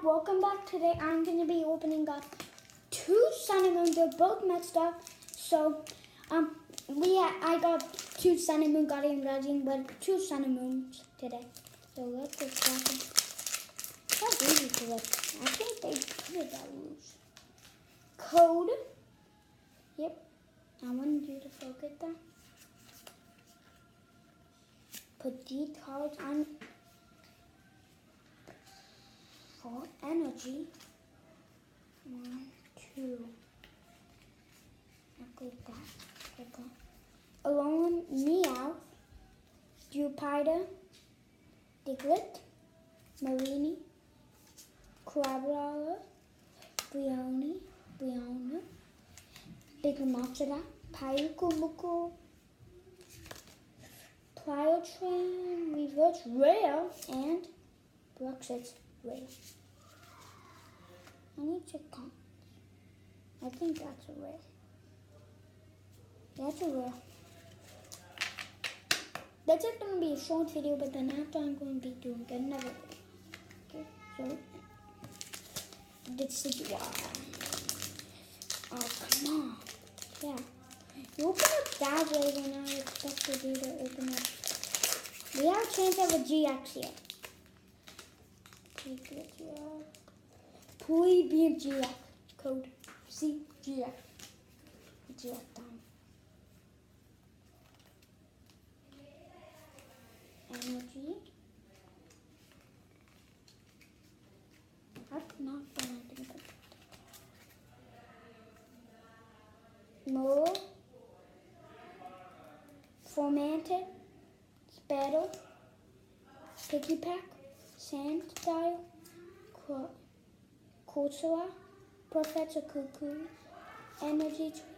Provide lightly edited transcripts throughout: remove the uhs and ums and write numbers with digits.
welcome back. Today I'm going to be opening up two Sun and Moon. They're both messed up. So, I got two Sun and Moon Guardian Rising, but two Sun and Moons today. So let's get started. That's easy to look. I think they put it that loose. Code. Yep. I wanted you to focus that. Put these cards on for energy. 1, 2. I'll click that. Click that. Alone, Meowth, Jupiter, Diglett, Marini, Crabrawler, Briona, Big Moxida, Pyukumuku, Plyotran, Reverse Rare, and Bruxis Rare. I need to count. I think that's a rare. That's a rare. That's just going to be a short video, but then after I'm going to be doing another video. Okay, so this is why. Oh, come on. Yeah. You open up that way when I expected you to open up. We have a chance of a GX here. Please be a GX. Code CGX. GX time. Energy. That's not fun, I think. More. Formantic. Spattle. Picky Pack. Sand Style. Corsola. Professor Cuckoo. Energy Tree.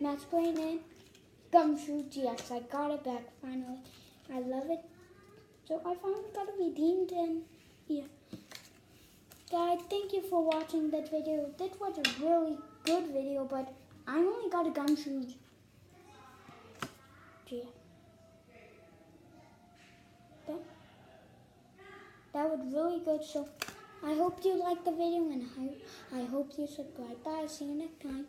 Masquerade and Gumshoe GX. I got it back finally. I love it. So I finally got it redeemed and yeah. Guys, thank you for watching that video. This was a really good video, but I only got a Gumshoe GX. That was really good. So I hope you liked the video and I hope you subscribe. Bye. See you next time.